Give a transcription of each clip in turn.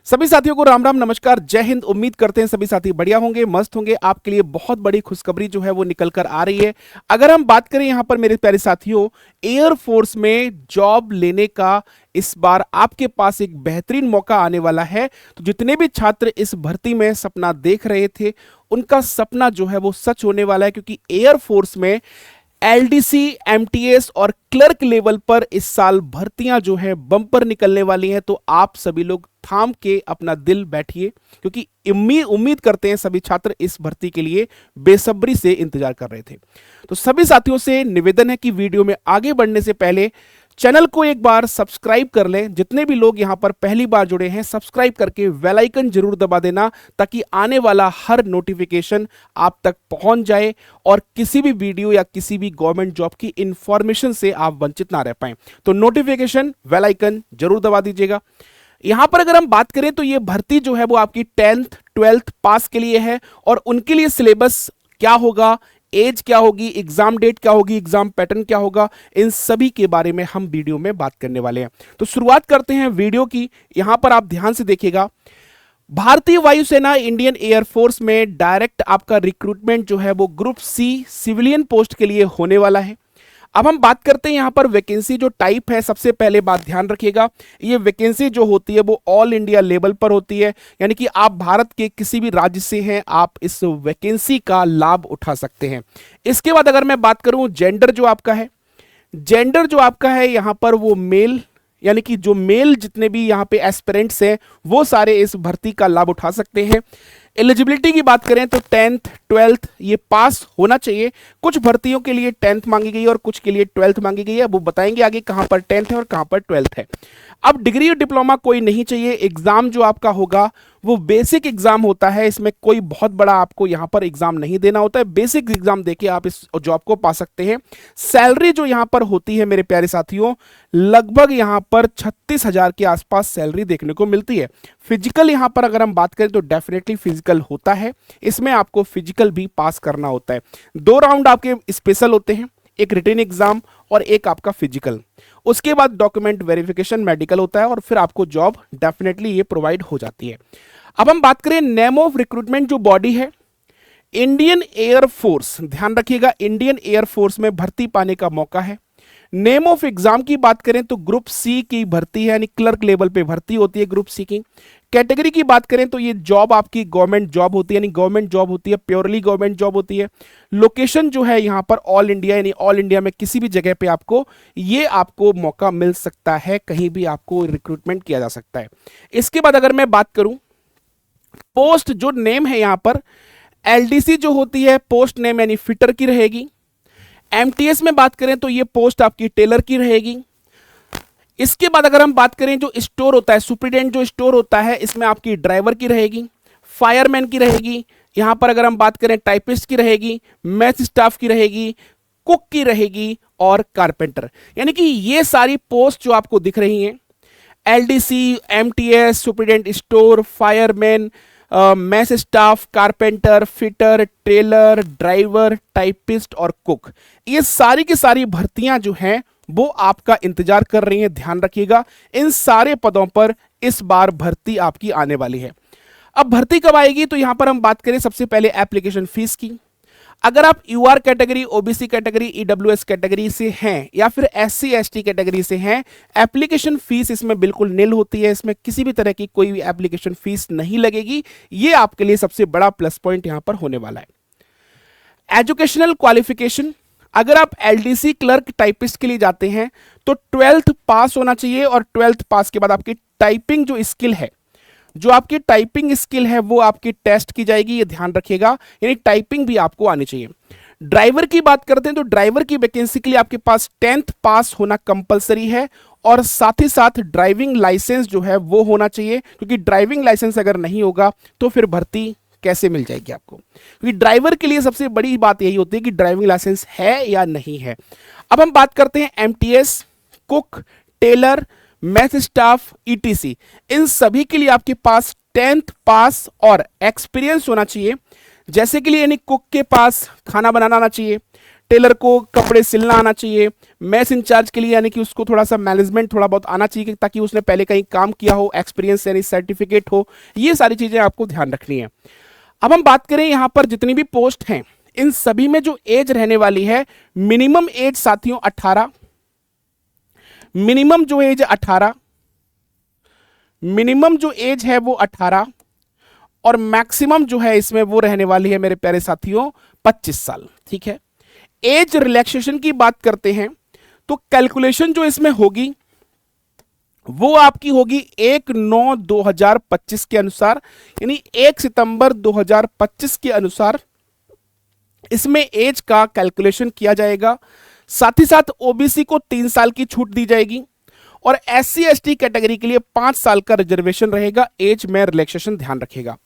सभी साथियों को राम राम नमस्कार जय हिंद। उम्मीद करते हैं सभी साथी बढ़िया होंगे, मस्त होंगे। आपके लिए बहुत बड़ी खुशखबरी जो है वो निकल कर आ रही है। अगर हम बात करें यहां पर मेरे प्यारे साथियों, एयरफोर्स में जॉब लेने का इस बार आपके पास एक बेहतरीन मौका आने वाला है। तो जितने भी छात्र इस भर्ती में सपना देख रहे थे, उनका सपना जो है वो सच होने वाला है, क्योंकि एयरफोर्स में एलडीसी, एमटीएस और क्लर्क लेवल पर इस साल भर्तियां जो है बम्पर निकलने वाली हैं। तो आप सभी लोग थाम के अपना दिल बैठिए, क्योंकि उम्मीद करते हैं सभी छात्र इस भर्ती के लिए बेसब्री से इंतजार कर रहे थे। तो सभी साथियों से निवेदन है कि वीडियो में आगे बढ़ने से पहले चैनल को एक बार सब्सक्राइब कर लें। जितने भी लोग यहां पर पहली बार जुड़े हैं, सब्सक्राइब करके बेल आइकन जरूर दबा देना, ताकि आने वाला हर नोटिफिकेशन आप तक पहुंच जाए और किसी भी वीडियो या किसी भी गवर्नमेंट जॉब की इंफॉर्मेशन से आप वंचित ना रह पाएं। तो नोटिफिकेशन बेल आइकन जरूर दबा दीजिएगा। यहां पर अगर हम बात करें तो ये भर्ती जो है वो आपकी 10th 12th पास के लिए है, और उनके लिए सिलेबस क्या होगा, एज क्या होगी, एग्जाम डेट क्या होगी, एग्जाम पैटर्न क्या होगा, इन सभी के बारे में हम वीडियो में बात करने वाले हैं। तो शुरुआत करते हैं वीडियो की। यहां पर आप ध्यान से देखिएगा, भारतीय वायुसेना इंडियन एयरफोर्स में डायरेक्ट आपका रिक्रूटमेंट जो है वो ग्रुप सी सिविलियन पोस्ट के लिए होने वाला है। अब हम बात करते हैं यहां पर वैकेंसी जो टाइप है। सबसे पहले बात ध्यान रखिएगा, ये वैकेंसी जो होती है वो ऑल इंडिया लेवल पर होती है, यानी कि आप भारत के किसी भी राज्य से हैं, आप इस वैकेंसी का लाभ उठा सकते हैं। इसके बाद अगर मैं बात करूं जेंडर जो आपका है, जेंडर जो आपका है यहां पर वो मेल, यानी कि जो मेल जितने भी यहां पे एस्पिरेंट्स हैं वो सारे इस भर्ती का लाभ उठा सकते हैं। एलिजिबिलिटी की बात करें तो 10th 12th ये पास होना चाहिए। कुछ भर्तियों के लिए 10th मांगी गई है और कुछ के लिए 12th मांगी गई है। वो बताएंगे आगे कहां पर 10th है और कहां पर 12th है। अब डिग्री और डिप्लोमा कोई नहीं चाहिए। एग्जाम जो आपका होगा वो बेसिक एग्जाम होता है, इसमें कोई बहुत बड़ा आपको यहां पर एग्जाम नहीं देना होता है। बेसिक एग्जाम देके आप इस जॉब को पा सकते हैं। सैलरी जो यहां पर होती है मेरे प्यारे साथियों, लगभग यहां पर 36,000 के आसपास सैलरी देखने को मिलती है। फिजिकल यहां पर अगर हम बात करें तो डेफिनेटली फिजिकल होता है, इसमें आपको फिजिकल भी पास करना होता है। 2 राउंड आपके स्पेशल होते हैं, एक रिटन एग्जाम और एक आपका फिजिकल। उसके बाद डॉक्यूमेंट वेरिफिकेशन, मेडिकल होता है, और फिर आपको जॉब डेफिनेटली ये प्रोवाइड हो जाती है। अब हम बात करें नेम ऑफ रिक्रूटमेंट जो बॉडी है, इंडियन एयरफोर्स। ध्यान रखिएगा, इंडियन एयरफोर्स में भर्ती पाने का मौका है। नेम ऑफ एग्जाम की बात करें तो ग्रुप सी की भर्ती है, यानी क्लर्क लेवल पे भर्ती होती है ग्रुप सी की। कैटेगरी की बात करें तो ये जॉब आपकी गवर्नमेंट जॉब होती है, यानी गवर्नमेंट जॉब होती है, प्योरली गवर्नमेंट जॉब होती है। लोकेशन जो है यहां पर ऑल इंडिया, यानी ऑल इंडिया में किसी भी जगह पे आपको मौका मिल सकता है, कहीं भी आपको रिक्रूटमेंट किया जा सकता है। इसके बाद अगर मैं बात करूं पोस्ट जो नेम है, यहां पर एलडीसी जो होती है पोस्ट नेम यानी फिटर की रहेगी। एमटीएस में बात करें तो ये पोस्ट आपकी टेलर की रहेगी। इसके बाद अगर हम बात करें जो स्टोर होता है, सुपरिटेंडेंट जो स्टोर होता है, इसमें आपकी ड्राइवर की रहेगी, फायरमैन की रहेगी। यहां पर अगर हम बात करें टाइपिस्ट की रहेगी, मैथ स्टाफ की रहेगी, कुक की रहेगी और कारपेंटर। यानी कि ये सारी पोस्ट जो आपको दिख रही हैं, LDC, MTS, superintendent store, fireman, math staff, carpenter, fitter, tailor, driver, typist और कुक, ये सारी की सारी भर्तियां जो हैं वो आपका इंतजार कर रही हैं। ध्यान रखिएगा, इन सारे पदों पर इस बार भर्ती आपकी आने वाली है। अब भर्ती कब आएगी तो यहां पर हम बात करें सबसे पहले एप्लीकेशन फीस की। अगर आप UR category, OBC category, EWS category से हैं या फिर एससी एसटी कैटेगरी से हैं, एप्लीकेशन फीस इसमें बिल्कुल निल होती है। इसमें किसी भी तरह की कोई भी एप्लीकेशन फीस नहीं लगेगी। ये आपके लिए सबसे बड़ा प्लस पॉइंट यहां पर होने वाला है। एजुकेशनल क्वालिफिकेशन, अगर आप एलडीसी, क्लर्क, टाइपिस्ट के लिए जाते हैं तो 12th पास होना चाहिए, और 12th पास के बाद आपकी टाइपिंग जो स्किल है, जो आपकी टाइपिंग स्किल है वो आपकी टेस्ट की जाएगी, ये ध्यान रखिएगा, यानी टाइपिंग भी आपको आनी चाहिए। ड्राइवर की बात करते हैं तो ड्राइवर की वैकेंसी के लिए आपके पास 10th पास होना कंपलसरी है, और साथ ही साथ ड्राइविंग लाइसेंस जो है वो होना चाहिए, क्योंकि ड्राइविंग लाइसेंस अगर नहीं होगा तो फिर भर्ती कैसे मिल जाएगी आपको, क्योंकि ड्राइवर के लिए सबसे बड़ी बात यही होती है कि ड्राइविंग लाइसेंस है या नहीं है। अब हम बात करते हैं MTS, cook, tailor, math staff, ETC, इन सभी के लिए आपके पास 10th पास और एक्सपीरियंस होना चाहिए। जैसे कि यानी कुक के पास खाना बनाना आना चाहिए, टेलर को कपड़े सिलना आना चाहिए, मैस इंचार्ज के लिए यानी कि उसको थोड़ा सा मैनेजमेंट थोड़ा बहुत आना चाहिए ताकि उसने पहले कहीं काम किया हो, एक्सपीरियंस यानी सर्टिफिकेट हो। ये सारी चीजें आपको ध्यान रखनी है। अब हम बात करें यहां पर जितनी भी पोस्ट हैं, इन सभी में जो एज रहने वाली है, मिनिमम एज साथियों 18, मिनिमम जो एज 18, मिनिमम जो एज है वो 18 और मैक्सिमम जो है इसमें वो रहने वाली है मेरे प्यारे साथियों 25 साल। ठीक है, एज रिलैक्सेशन की बात करते हैं तो कैलकुलेशन जो इसमें होगी वो आपकी होगी 1/9/2025 के अनुसार, यानी 1 सितंबर 2025 के अनुसार इसमें एज का कैलकुलेशन किया जाएगा। साथ ही साथ ओबीसी को 3 साल की छूट दी जाएगी और SC ST कैटेगरी के लिए 5 साल का रिजर्वेशन रहेगा। एज में रिलैक्सेशन ध्यान रखेगा।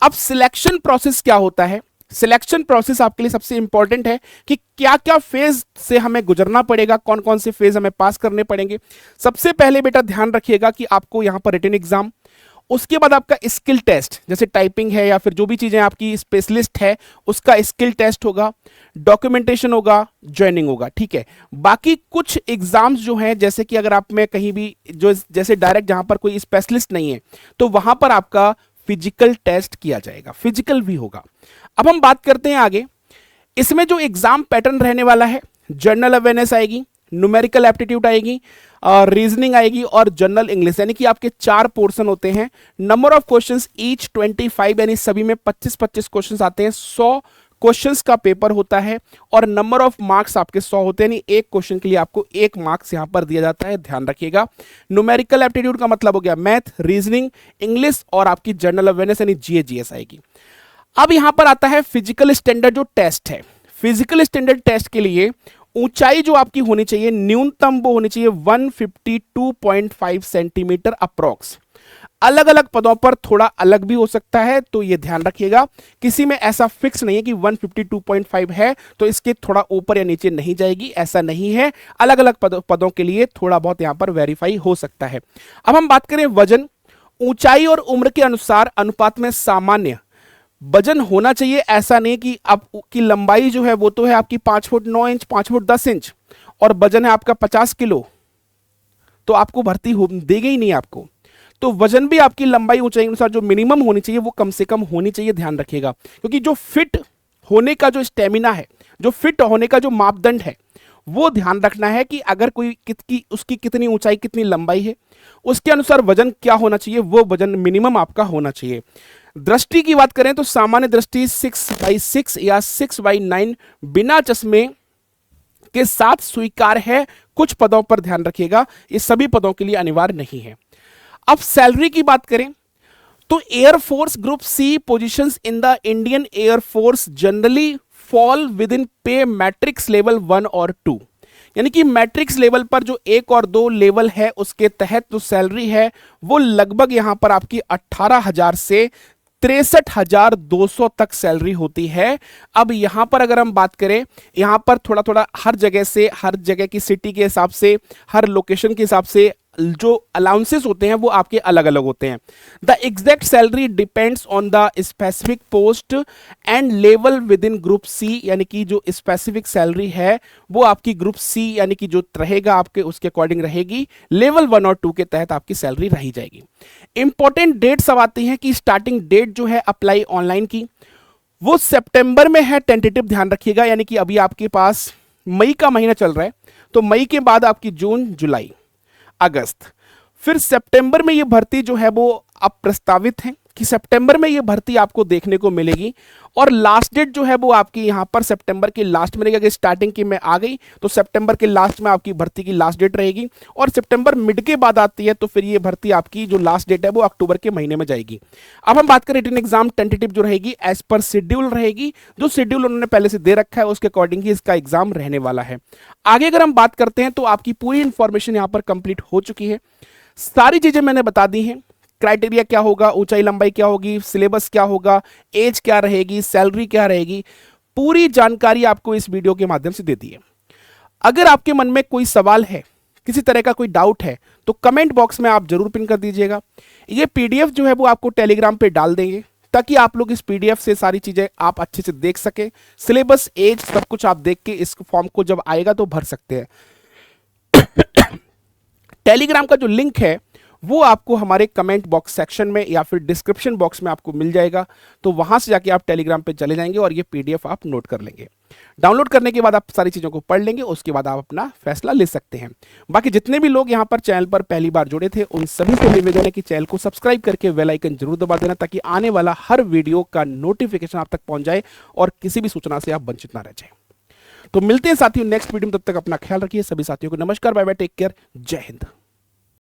अब सिलेक्शन प्रोसेस क्या होता है? सिलेक्शन प्रोसेस आपके लिए सबसे इंपॉर्टेंट है कि क्या क्या फेज से हमें गुजरना पड़ेगा, कौन कौन से फेज हमें पास करने पड़ेंगे। सबसे पहले बेटा ध्यान रखिएगा कि आपको यहां पर रिटन एग्जाम, उसके बाद आपका स्किल टेस्ट जैसे टाइपिंग है या फिर जो भी चीजें आपकी स्पेशलिस्ट है उसका स्किल टेस्ट होगा, डॉक्यूमेंटेशन होगा, ज्वाइनिंग होगा। ठीक है, बाकी कुछ एग्जाम्स जो हैं जैसे कि अगर आप में कहीं भी जो जैसे डायरेक्ट जहां पर कोई स्पेशलिस्ट नहीं है तो वहां पर आपका फिजिकल टेस्ट किया जाएगा, फिजिकल भी होगा। अब हम बात करते हैं आगे, इसमें जो एग्जाम पैटर्न रहने वाला है, जनरल अवेयरनेस आएगी, न्यूमेरिकल एप्टीट्यूड आएगी, रीजनिंग आएगी और जनरल इंग्लिश, यानी कि आपके 4 पोर्शन होते हैं। नंबर ऑफ क्वेश्चंस ईच 25, यानी सभी में 25-25 क्वेश्चंस आते हैं। 100 क्वेश्चंस का पेपर होता है और नंबर ऑफ मार्क्स आपके 100 होते हैं, यानी एक क्वेश्चन के लिए आपको 1 मार्क्स यहां पर दिया जाता है, ध्यान रखिएगा। न्यूमेरिकल एप्टीट्यूड का मतलब हो गया मैथ, रीजनिंग, इंग्लिश और आपकी जनरल अवेयरनेस यानी GS आएगी। अब यहां पर आता है फिजिकल स्टैंडर्ड जो टेस्ट है। फिजिकल स्टैंडर्ड टेस्ट के लिए ऊंचाई जो आपकी होनी चाहिए न्यूनतम वो होनी चाहिए 152.5 सेंटीमीटर अप्रोक्स। अलग अलग पदों पर थोड़ा अलग भी हो सकता है, तो ये ध्यान रखिएगा। किसी में ऐसा फिक्स नहीं है कि 152.5 है तो इसके थोड़ा ऊपर या नीचे नहीं जाएगी, ऐसा नहीं है। अलग अलग पदों के लिए थोड़ा बहुत यहां पर वेरीफाई हो सकता है। अब हम बात करें वजन, ऊंचाई और उम्र के अनुसार अनुपात में सामान्य वजन होना चाहिए। ऐसा नहीं कि आपकी लंबाई जो है वो तो है आपकी 5 फुट 9 इंच, 5 फुट 10 इंच और वजन है आपका 50 किलो, तो आपको भर्ती देगी ही नहीं आपको। तो वजन भी आपकी लंबाई ऊंचाई अनुसार जो मिनिमम होनी चाहिए वो कम से कम होनी चाहिए, ध्यान रखिएगा। क्योंकि जो फिट होने का जो स्टेमिना है, जो फिट होने का जो मापदंड है वो ध्यान रखना है कि अगर कोई उसकी कितनी ऊंचाई कितनी लंबाई है उसके अनुसार वजन क्या होना चाहिए, वो वजन मिनिमम आपका होना चाहिए। दृष्टि की बात करें तो सामान्य दृष्टि 6/6 या 6/9 बिना चश्मे के साथ स्वीकार है। कुछ पदों पर ध्यान रखिएगा, ये सभी पदों के लिए अनिवार्य नहीं है। अब सैलरी की बात करें तो air force group C positions in the Indian air force generally fall with in पे मैट्रिक्स लेवल 1 और 2, यानी कि मैट्रिक्स लेवल पर जो 1 और 2 लेवल है उसके तहत जो सैलरी है वो लगभग यहां पर आपकी 18,000 से 63,200 तक सैलरी होती है। अब यहां पर अगर हम बात करें, यहां पर थोड़ा थोड़ा हर जगह से, हर जगह की सिटी के हिसाब से, हर लोकेशन के हिसाब से जो अलाउंसेस होते हैं वो आपके अलग अलग होते हैं। The exact salary depends on the specific post and level with in group C, यानी कि जो स्पेसिफिक सैलरी है वो आपकी ग्रुप C यानी कि जो रहेगा आपके उसके अकॉर्डिंग रहेगी। लेवल 1 और 2 के तहत आपकी सैलरी रही जाएगी। इंपॉर्टेंट डेट्स अब आती हैं कि स्टार्टिंग डेट जो है अप्लाई ऑनलाइन की वो सितंबर में है, टेंटेटिव ध्यान रखिएगा। यानी कि अभी आपके पास मई का महीना चल रहा है, तो मई के बाद आपकी जून, जुलाई, अगस्त, फिर सितंबर में ये भर्ती जो है वो अब प्रस्तावित है कि सितंबर में ये भर्ती आपको देखने को मिलेगी। और लास्ट डेट जो है वो आपकी यहाँ पर सितंबर के लास्ट में रहेगी। अगर स्टार्टिंग की में आ गई तो सितंबर के लास्ट में आपकी भर्ती की लास्ट डेट रहेगी, और सितंबर मिड के बाद आती है तो फिर ये भर्ती आपकी जो लास्ट डेट है वो अक्टूबर के महीने में जाएगी। अब हम बात करें रिटन एग्जाम टेंटेटिव जो रहेगी एज पर शेड्यूल रहेगी, जो शेड्यूल उन्होंने पहले से दे रखा है उसके अकॉर्डिंग ही इसका एग्जाम रहने वाला है। आगे अगर हम बात करते हैं तो आपकी पूरी इंफॉर्मेशन यहाँ पर कंप्लीट हो चुकी है, सारी चीजें मैंने बता दी हैं। क्राइटेरिया क्या होगा, ऊंचाई लंबाई क्या होगी, सिलेबस क्या होगा, एज क्या रहेगी, सैलरी क्या रहेगी, पूरी जानकारी आपको इस वीडियो के माध्यम से दे दी है। अगर आपके मन में कोई सवाल है, किसी तरह का कोई डाउट है तो कमेंट बॉक्स में आप जरूर पिन कर दीजिएगा। ये PDF जो है वो आपको टेलीग्राम पे डाल देंगे, ताकि आप लोग इस पीडीएफ से सारी चीजें आप अच्छे से देख सके, सिलेबस, एज, सब कुछ आप देख के इस फॉर्म को जब आएगा तो भर सकते हैं। टेलीग्राम का जो लिंक है वो आपको हमारे कमेंट बॉक्स सेक्शन में या फिर डिस्क्रिप्शन बॉक्स में आपको मिल जाएगा, तो वहां से जाके आप टेलीग्राम पे चले जाएंगे और ये पीडीएफ आप नोट कर लेंगे। डाउनलोड करने के बाद आप सारी चीजों को पढ़ लेंगे, उसके बाद आप अपना फैसला ले सकते हैं। बाकी जितने भी लोग यहां पर चैनल पर पहली बार जुड़े थे उन सभी से निवेदन है कि चैनल को सब्सक्राइब करके बेल आइकन जरूर दबा देना, ताकि आने वाला हर वीडियो का नोटिफिकेशन आप तक पहुंच जाए और किसी भी सूचना से आप वंचित ना रह जाए। तो मिलते हैं साथियों नेक्स्ट वीडियो में, तब तक अपना ख्याल रखिए। सभी साथियों को नमस्कार, बाय बाय, टेक केयर, जय हिंद।